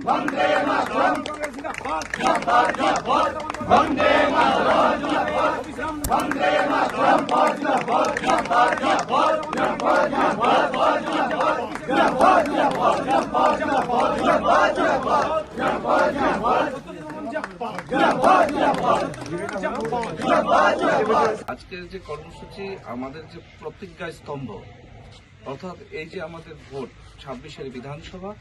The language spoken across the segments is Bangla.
বন্দে মাতরম, জিন্দাবাদ জিন্দাবাদ, বন্দে মাতরম, জিন্দাবাদ, বন্দে মাতরম, জিন্দাবাদ, জিন্দাবাদ জিন্দাবাদ, জিন্দাবাদ জিন্দাবাদ, জিন্দাবাদ জিন্দাবাদ, জিন্দাবাদ জিন্দাবাদ, জিন্দাবাদ জিন্দাবাদ, জিন্দাবাদ জিন্দাবাদ। আজকের যে কর্মসূচি, আমাদের যে প্রতিজ্ঞা স্তম্ভ, অর্থাৎ এই যে আমাদের ভোট 26-এর বিধানসভা,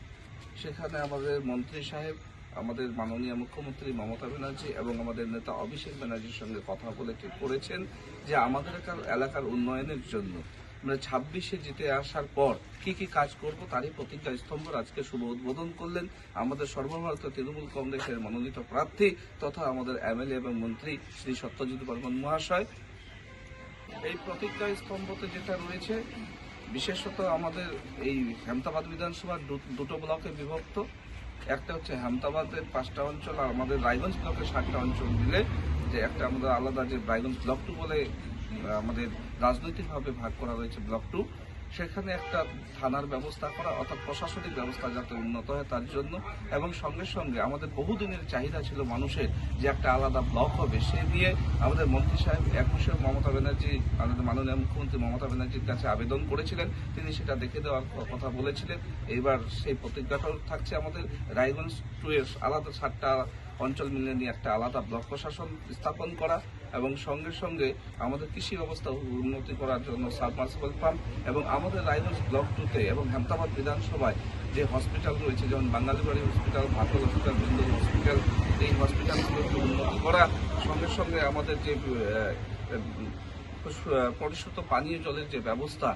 সেখানে আমাদের মন্ত্রী সাহেব, আমাদের মাননীয় মুখ্যমন্ত্রী মমতা ব্যানার্জি এবং আমাদের নেতা অভিষেক ব্যানার্জির সঙ্গে কথা বলে ঠিক করেছেন যে আমাদের এলাকার উন্নয়নের জন্য আমরা 26-এ জিতে আসার পর কি কি কাজ করব তারই প্রতিজ্ঞা স্তম্ভ আজকে শুভ উদ্বোধন করলেন আমাদের সর্বভারতীয় তৃণমূল কংগ্রেসের মনোনীত প্রার্থী তথা আমাদের এমএলএ এবং মন্ত্রী শ্রী সত্যজিৎ বর্মন মহাশয়। এই প্রতিজ্ঞা স্তম্ভতে যেটা রয়েছে, বিশেষত আমাদের এই হেমতাবাদ বিধানসভার দুটো ব্লকে বিভক্ত। একটা হচ্ছে হেমতাবাদের 5টা অঞ্চল আর আমাদের রায়গঞ্জ ব্লকের 7টা অঞ্চল মিলে যে একটা আমাদের আলাদা যে রায়গঞ্জ ব্লক 2 বলে আমাদের রাজনৈতিকভাবে ভাগ করা রয়েছে ব্লক 2, সেখানে একটা থানার ব্যবস্থা করা, অর্থাৎ প্রশাসনিক ব্যবস্থা যাতে উন্নত হয় তার জন্য, এবং সঙ্গে সঙ্গে আমাদের বহুদিনের চাহিদা ছিল মানুষের যে একটা আলাদা ব্লক হবে, সে নিয়ে আমাদের মন্ত্রী সাহেব 21-এ মমতা ব্যানার্জি, আমাদের মাননীয় মুখ্যমন্ত্রী মমতা ব্যানার্জির কাছে আবেদন করেছিলেন, তিনি সেটা দেখে দেওয়ার কথা বলেছিলেন। এইবার সেই প্রতিজ্ঞাটাও থাকছে আমাদের রায়গঞ্জ 2-এর আলাদা 7টা অঞ্চল মিলে নিয়ে একটা আলাদা ব্লক প্রশাসন স্থাপন করা, এবং সঙ্গে সঙ্গে আমাদের কৃষি ব্যবস্থা উন্নতি করার জন্য সাবমার্সিবল পাম্প, এবং আমাদের রায়গঞ্জ ব্লক 2-তে এবং হেমতাবাদ বিধানসভায় যে হসপিটাল রয়েছে, যেমন বাঙালিবাড়ি হসপিটাল, ভাটল হসপিটাল, বিন্দু হসপিটাল, এই হসপিটালগুলোকে উন্নতি করা, সঙ্গে সঙ্গে আমাদের যে পরিশুদ্ধ পানীয় জলের যে ব্যবস্থা,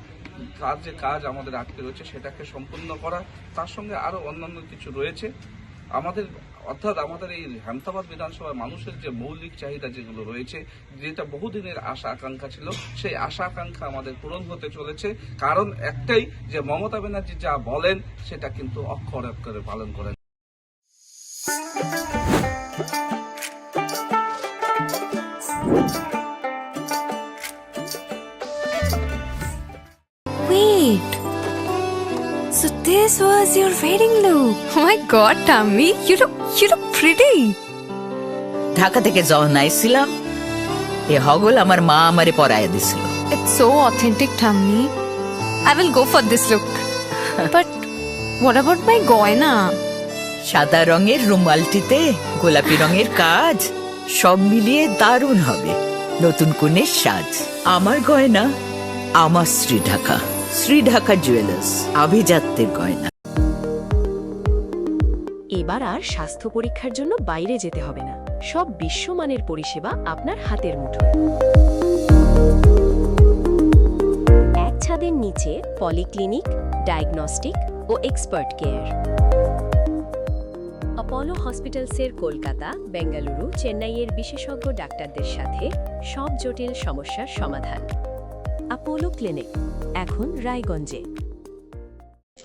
তার যে কাজ আমাদের আটকে রয়েছে সেটাকে সম্পূর্ণ করা, তার সঙ্গে আরও অন্যান্য কিছু রয়েছে আমাদের। অর্থাৎ আমাদের এই হেমতাবাদ বিধানসভার মানুষের যে মৌলিক চাহিদা যেগুলো রয়েছে, যেটা বহুদিনের আশা আকাঙ্ক্ষা ছিল, সেই আশা আকাঙ্ক্ষা আমাদের পূরণ হতে চলেছে। কারণ একটাই, যে মমতা ব্যানার্জি যা বলেন সেটা কিন্তু অক্ষরে অক্ষরে পালন করেন। Wait. So this was your wedding look. Oh my god, Tammy, you look pretty. Dhaka থেকে যখন আইছিলাম, এ হগল আমার মা আমারে পরাইয়া দিছিল। It's so authentic, Tammy. I will go for this look. But what about my goina? সাদা রঙের রুমালটিতে গোলাপি রঙের কাজ, সব মিলিয়ে দারুণ হবে নতুন কনের সাজ। আমার গয়না আমার শ্রী ঢাকা জুয়েলার্স, আভিজাত্যের গয়না। এবার আর স্বাস্থ্য পরীক্ষার জন্য বাইরে যেতে হবে না, সব বিশ্বমানের পরিষেবা আপনার হাতের মুঠোয়। এক ছাদের নিচে পলিক্লিনিক, ডায়াগনস্টিক ও এক্সপার্ট কেয়ার। অপোলো হসপিটালসের কলকাতা, বেঙ্গালুরু, চেন্নাইয়ের বিশেষজ্ঞ ডাক্তারদের সাথে সব জটিল সমস্যার সমাধান। অপোলো ক্লিনিক এখন রায়গঞ্জে।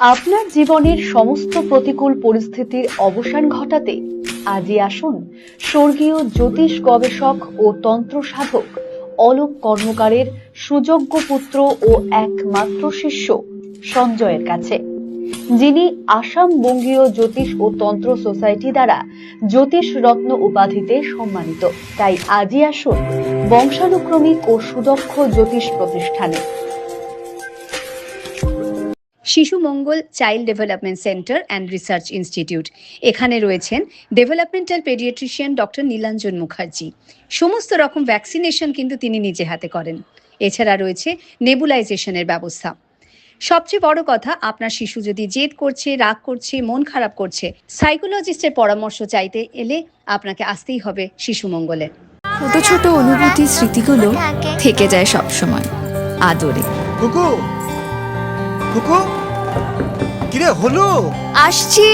আপনার জীবনের সমস্ত প্রতিকূল পরিস্থিতির অবসান ঘটাতে আজই আসুন স্বর্গীয় জ্যোতিষ গবেষক ও তন্ত্র সাধক অলোক কর্মকারের সুযোগ্য পুত্র ও একমাত্র শিষ্য সঞ্জয়ের কাছে, যিনি আসাম বঙ্গীয় জ্যোতিষ ও তন্ত্র সোসাইটি দ্বারা জ্যোতিষ রত্ন উপাধিতে সম্মানিত। তাই আজই আসুন বংশানুক্রমিক ও সুদক্ষ জ্যোতিষ প্রতিষ্ঠানে। Shishu Mangal child development centre and research institute. এখানে রয়েছেন developmental paediatrician doctor Nilanjan Mukherjee. সমস্ত রকম ভ্যাকসিনেশন কিন্তু তিনি নিজে হাতে করেন। এছাড়া রয়েছে নেবুলাইজেশনের ব্যবস্থা। সবচেয়ে বড় কথা, আপনার শিশু যদি জেদ করছে, রাগ করছে, মন খারাপ করছে, সাইকোলজিস্টের পরামর্শ চাইতে এলে আপনাকে আসতেই হবে শিশু মঙ্গলে। ছোট ছোট অনুভূতি, স্মৃতিগুলো থেকে যায় সব সময় আদরে। কুকু কুকু, কিরে হলো? আসছি।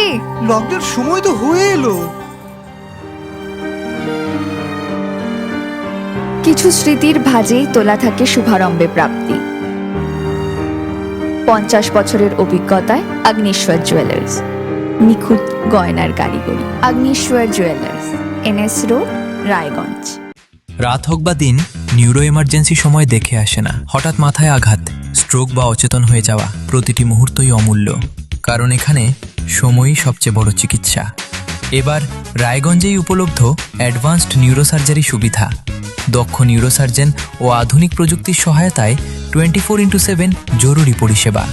লকডাউন সময় তো হয়ে এলো। কিছু স্মৃতির ভাজেই তোলা থাকে শুভারম্ভে প্রাপ্তি। 50 বছরের অভিজ্ঞতায় আগ্নেশ্বর জুয়েলার্স, নিখুঁত গয়নার কারিগরি। Agneshwar jewellers, NS road, Raiganj. রাত হোক বা দিন, নিউরো এমার্জেন্সি সময় দেখে আসে না। হঠাৎ মাথায় আঘাত, স্ট্রোক বা অচেতন হয়ে যাওয়া, প্রতিটি মুহূর্তই অমূল্য। কারণ এখানে সময়ই সবচেয়ে বড় চিকিৎসা। এবার রায়গঞ্জেই উপলব্ধ অ্যাডভান্সড নিউরোসার্জারি সুবিধা। দক্ষ নিউরোসার্জন ও আধুনিক প্রযুক্তির সহায়তায় 24x7 জরুরি পরিষেবা।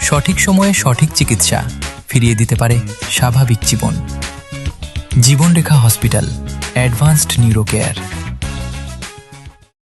সঠিক সময়ে সঠিক চিকিৎসা ফিরিয়ে দিতে পারে স্বাভাবিক জীবন। জীবনরেখা হসপিটাল, অ্যাডভান্সড নিউরো কেয়ার।